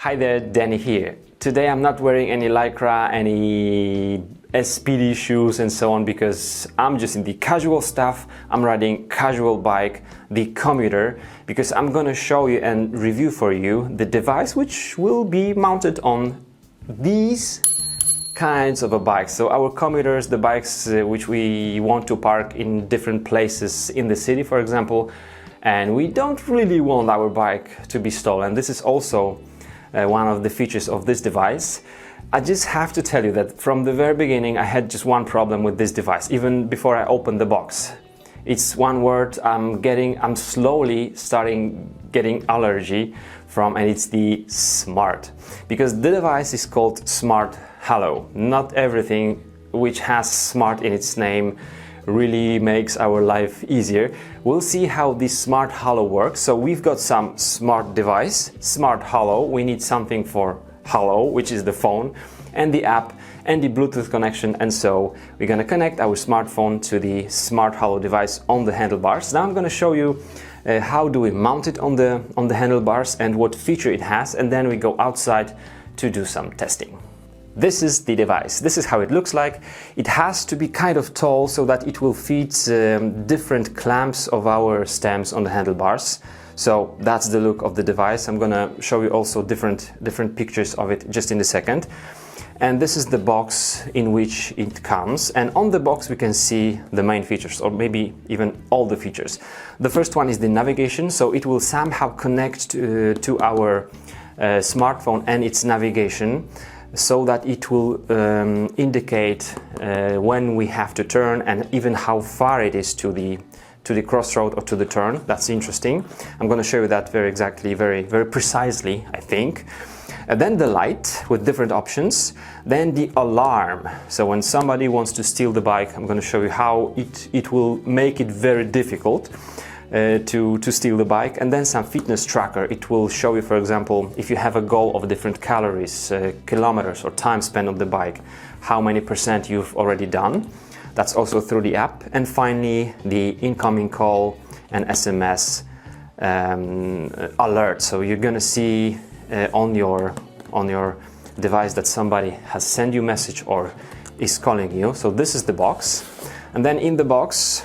Hi there, Danny here. Today I'm not wearing any lycra, any SPD shoes and so on because I'm just in the casual stuff. I'm riding casual bike, the commuter, because I'm gonna show you and review for you the device which will be mounted on these kinds of a bike. So our commuters, the bikes which we want to park in different places in the city, for example, and we don't really want our bike to be stolen. This is also one of the features of this device. I just have to tell you that from the very beginning I had just one problem with this device, even before I opened the box. It's one word I'm slowly starting getting allergy from, and it's the smart. Because the device is called Smarthalo. Not everything which has smart in its name really makes our life easier. We'll see how this Smarthalo works. So we've got some smart device, Smarthalo. We need something for Halo, which is the phone, and the app, and the Bluetooth connection. And so we're gonna connect our smartphone to the Smarthalo device on the handlebars. Now I'm gonna show you how do we mount it on the handlebars and what feature it has, and then we go outside to do some testing. This is the device. This is how it looks like. It has to be kind of tall so that it will fit different clamps of our stems on the handlebars. So that's the look of the device. I'm gonna show you also different pictures of it just in a second. And this is the box in which it comes. And on the box we can see the main features, or maybe even all the features. The first one is the navigation. So it will somehow connect to our smartphone and its navigation, so that it will indicate when we have to turn and even how far it is to the crossroad or to the turn. That's interesting. I'm going to show you that very precisely, I think. And then the light with different options. Then the alarm. So when somebody wants to steal the bike, I'm going to show you how it will make it very difficult to steal the bike. And then some fitness tracker. It will show you, for example, if you have a goal of different calories, kilometers or time spent on the bike, how many % you've already done. That's also through the app. And finally, the incoming call and SMS alert. So you're gonna see on your device that somebody has sent you a message or is calling you. So this is the box. And then in the box,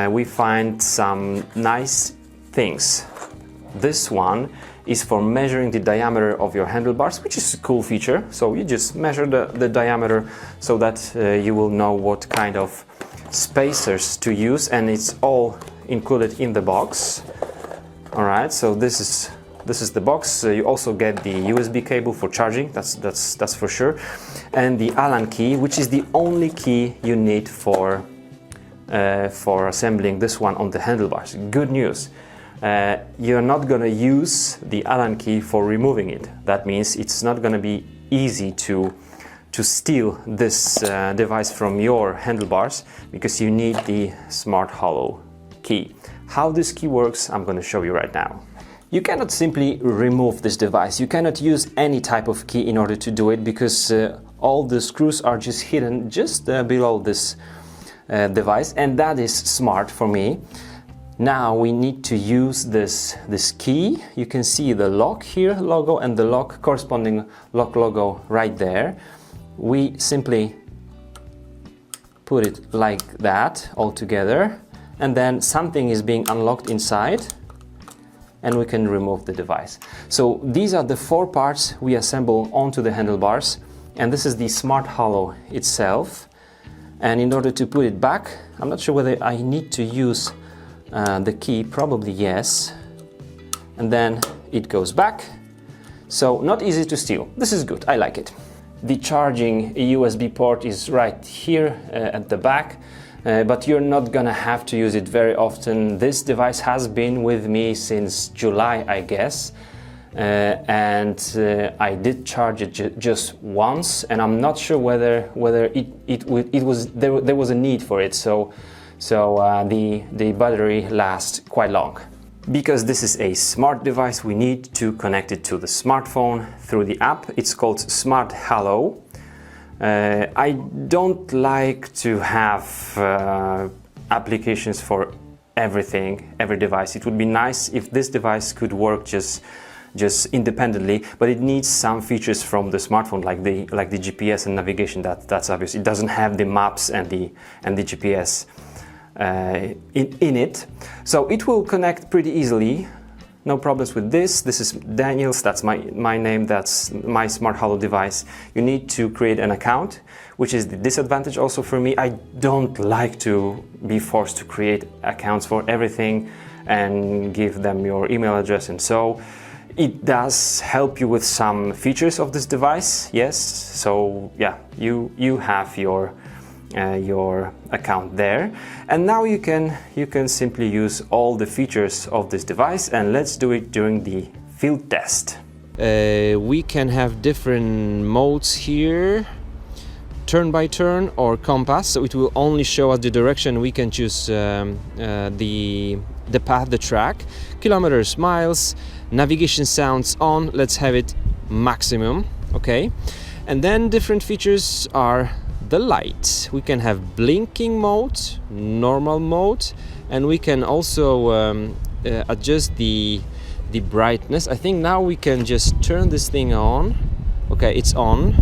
we find some nice things. This one is for measuring the diameter of your handlebars, which is a cool feature. So you just measure the diameter so that you will know what kind of spacers to use, and it's all included in the box. All right, so this is the box. You also get the USB cable for charging, that's for sure, and the Allen key, which is the only key you need for assembling this one on the handlebars. Good news, you're not gonna use the Allen key for removing it. That means it's not gonna be easy to steal this device from your handlebars, because you need the Smarthalo key. How this key works, I'm gonna show you right now. You cannot simply remove this device. You cannot use any type of key in order to do it, because all the screws are just hidden just below this device, and that is smart for me. Now we need to use this key. You can see the lock here logo and the lock corresponding lock logo right there. We simply put it like that all together, and then something is being unlocked inside, and we can remove the device. So these are the 4 parts we assemble onto the handlebars, and this is the Smarthalo itself. And in order to put it back, I'm not sure whether I need to use the key, probably yes. And then it goes back. So not easy to steal. This is good, I like it. The charging USB port is right here at the back, but you're not gonna have to use it very often. This device has been with me since July, I guess. And I did charge it just once, and I'm not sure whether there was a need for it. So the battery lasts quite long. Because this is a smart device, we need to connect it to the smartphone through the app. It's called Smarthalo. I don't like to have applications for everything, every device. It would be nice if this device could work just just independently, but it needs some features from the smartphone, like the GPS and navigation. That's obvious. It doesn't have the maps and the GPS in it, so it will connect pretty easily. No problems with this. This is Daniel's, that's my name, that's my Smarthalo device. You need to create an account, which is the disadvantage also for me. I don't like to be forced to create accounts for everything and give them your email address, and so it does help you with some features of this device, yes. So yeah, you have your account there, and now you can simply use all the features of this device, and let's do it during the field test. We can have different modes here, turn by turn or compass, so it will only show us the direction. We can choose the path, the track, kilometers, miles, navigation sounds on, let's have it maximum, okay. And then different features are the light. We can have blinking mode, normal mode, and we can also adjust the brightness. I think now we can just turn this thing on. Okay, it's on.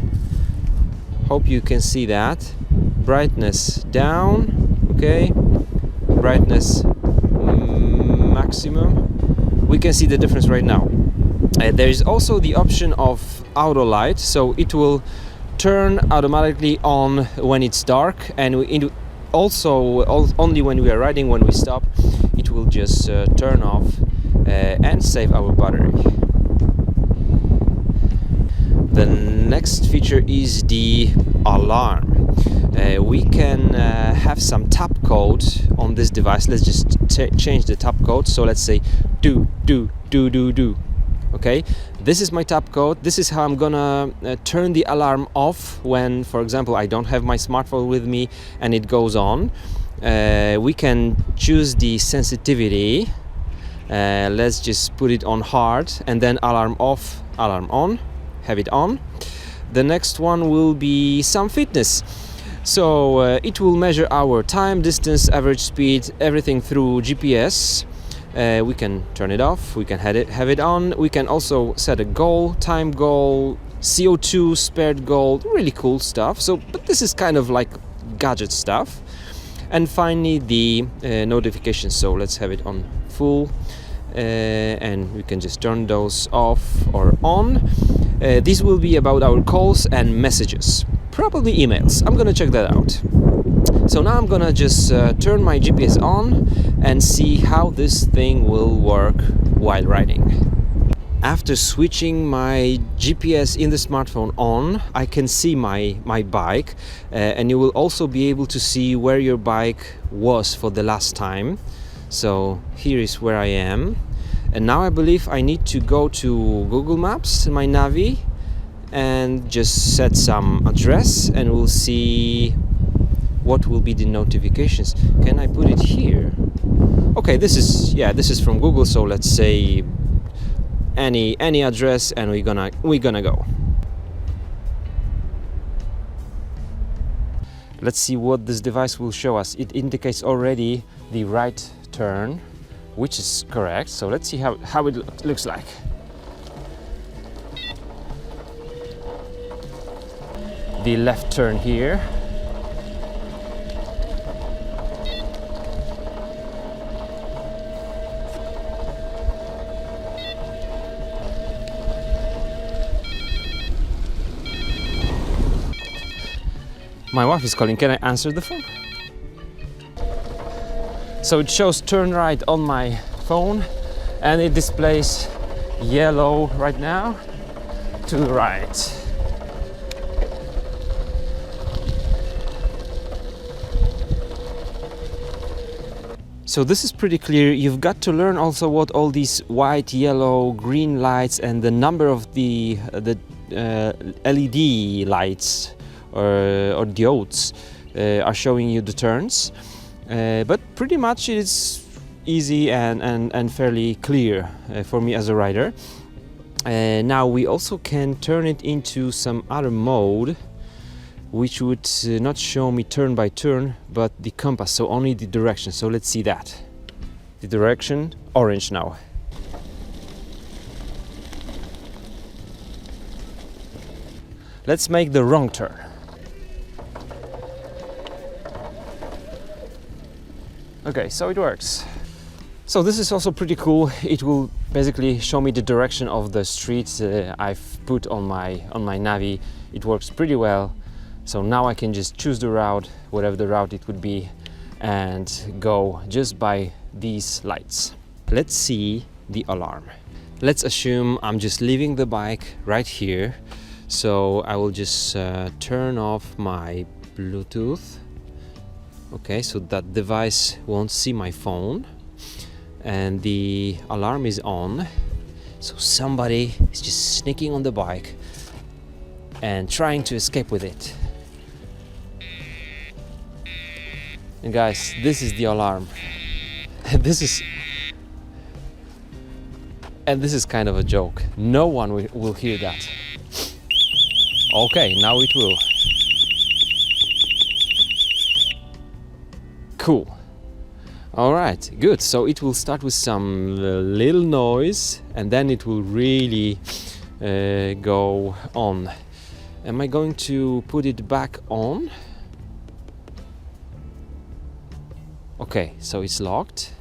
Hope you can see that. Brightness down, okay. Brightness maximum. We can see the difference right now. There is also the option of auto light, so it will turn automatically on when it's dark, and also only when we are riding. When we stop, it will just turn off and save our battery. The next feature is the alarm. We can have some tap code on this device. Let's just change the tap code. So let's say do. Okay, this is my tap code. This is how I'm gonna turn the alarm off when, for example, I don't have my smartphone with me and it goes on. We can choose the sensitivity. Let's just put it on hard, and then alarm off, alarm on, have it on. The next one will be some fitness. So it will measure our time, distance, average speed, everything through GPS. We can turn it off, we can have it on. We can also set a goal, time goal, CO2 spared goal, really cool stuff. So, but this is kind of like gadget stuff. And finally the notifications. So let's have it on full, and we can just turn those off or on. This will be about our calls and messages, probably emails. I'm gonna check that out. So now I'm gonna just turn my GPS on and see how this thing will work while riding. After switching my GPS in the smartphone on, I can see my bike, and you will also be able to see where your bike was for the last time. So here is where I am, and now I believe I need to go to Google Maps in my Navi and just set some address, and we'll see what will be the notifications. Can I put it here? Okay, this is from Google, so let's say any address, and we're gonna go. Let's see what this device will show us. It indicates already the right turn, which is correct. So let's see how it looks like. The left turn here. My wife is calling. Can I answer the phone? So it shows turn right on my phone, and it displays yellow right now to the right. So this is pretty clear. You've got to learn also what all these white, yellow, green lights and the number of the LED lights or diodes are showing you the turns, but pretty much it's easy and fairly clear for me as a rider. Now we also can turn it into some other mode, which would not show me turn by turn, but the compass, so only the direction. So let's see that. The direction, orange now. Let's make the wrong turn. Okay, so it works. So this is also pretty cool. It will basically show me the direction of the streets I've put on my Navi. It works pretty well. So now I can just choose the route, whatever the route it would be, and go just by these lights. Let's see the alarm. Let's assume I'm just leaving the bike right here. So I will just turn off my Bluetooth. Okay, so that device won't see my phone. And the alarm is on. So somebody is just sneaking on the bike and trying to escape with it. And guys, this is the alarm. This is kind of a joke. No one will hear that. Okay, now it will. Cool. All right, good. So it will start with some little noise and then it will really go on. Am I going to put it back on? Okay, so it's locked.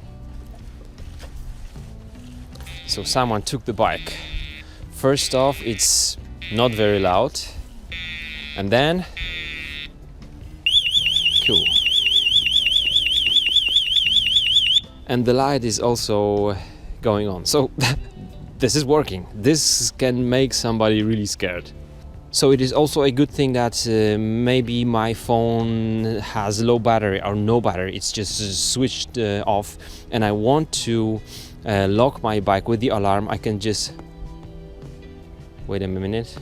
So someone took the bike. First off, it's not very loud. And then, cool. And the light is also going on. So this is working. This can make somebody really scared. So it is also a good thing that maybe my phone has low battery or no battery. It's just switched off and I want to lock my bike with the alarm. I can just wait a minute.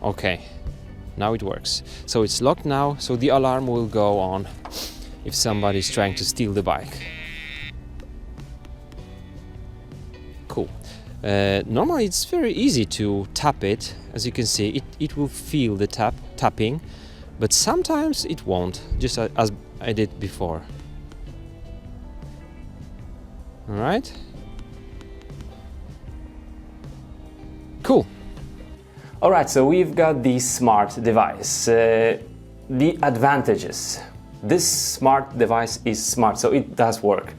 Okay, now it works. So it's locked now, so the alarm will go on if somebody's trying to steal the bike. Cool. Normally it's very easy to tap it. As you can see, it will feel the tapping, but sometimes it won't, just as I did before. All right. Cool. All right, so we've got the smart device. The advantages. This smart device is smart, so it does work.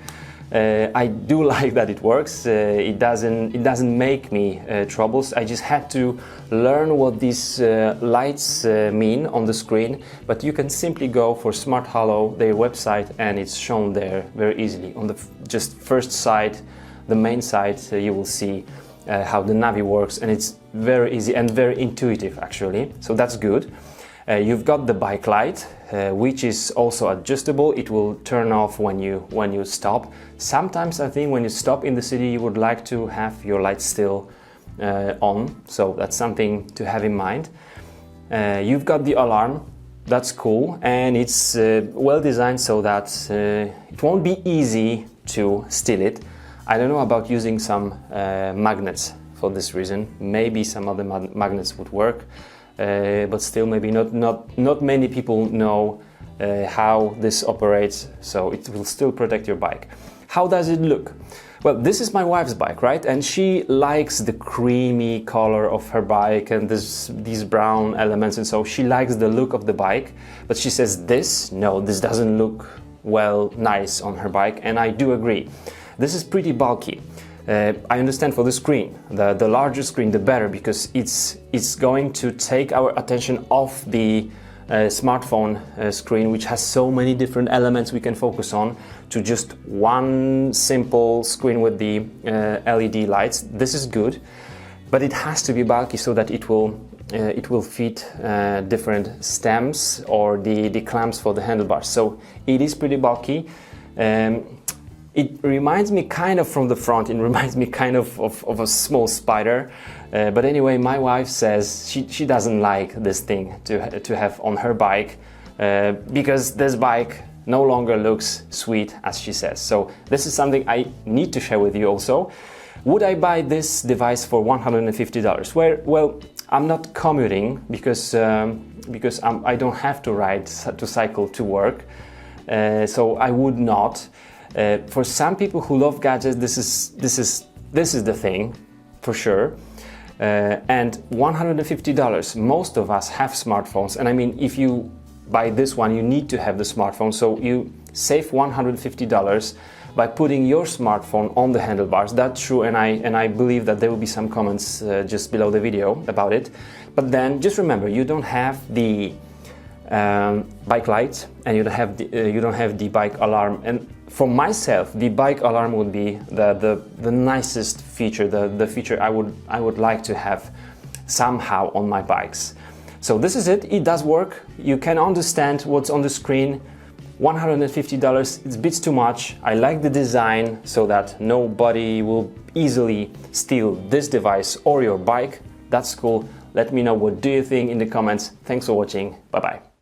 I do like that it works. It doesn't make me troubles. I just had to learn what these lights mean on the screen, but you can simply go for Smarthalo, their website, and it's shown there very easily. On the just first site, the main site, you will see how the Navi works, and it's very easy and very intuitive actually, so that's good. You've got the bike light, which is also adjustable. It will turn off when you stop. Sometimes I think when you stop in the city you would like to have your lights still on, so that's something to have in mind. You've got the alarm, that's cool, and it's well designed so that it won't be easy to steal it. I don't know about using some magnets for this reason. Maybe some other magnets would work. But still maybe not many people know how this operates, so it will still protect your bike. How does it look? Well, this is my wife's bike, right? And she likes the creamy color of her bike and these brown elements, and so she likes the look of the bike, but she says this doesn't look nice on her bike, and I do agree. This is pretty bulky. I understand for the screen, the larger screen the better, because it's going to take our attention off the smartphone screen, which has so many different elements we can focus on, to just one simple screen with the LED lights. This is good, but it has to be bulky so that it will fit different stems or the clamps for the handlebars. So it is pretty bulky. It reminds me kind of from the front, it reminds me kind of a small spider. But anyway, my wife says she doesn't like this thing to have on her bike because this bike no longer looks sweet, as she says. So this is something I need to share with you also. Would I buy this device for $150? Well, I'm not commuting because I don't have to ride to cycle to work, so I would not. For some people who love gadgets, this is the thing, for sure. and $150. Most of us have smartphones, and I mean, if you buy this one, you need to have the smartphone, so you save $150 by putting your smartphone on the handlebars. That's true, and I believe that there will be some comments just below the video about it. But then just remember, you don't have the bike lights, and you don't have the bike alarm. And for myself, the bike alarm would be the nicest feature, the feature I would like to have somehow on my bikes. So this is it. It does work. You can understand what's on the screen. $150, it's a bit too much. I like the design so that nobody will easily steal this device or your bike. That's cool. Let me know what do you think in the comments. Thanks for watching. Bye bye.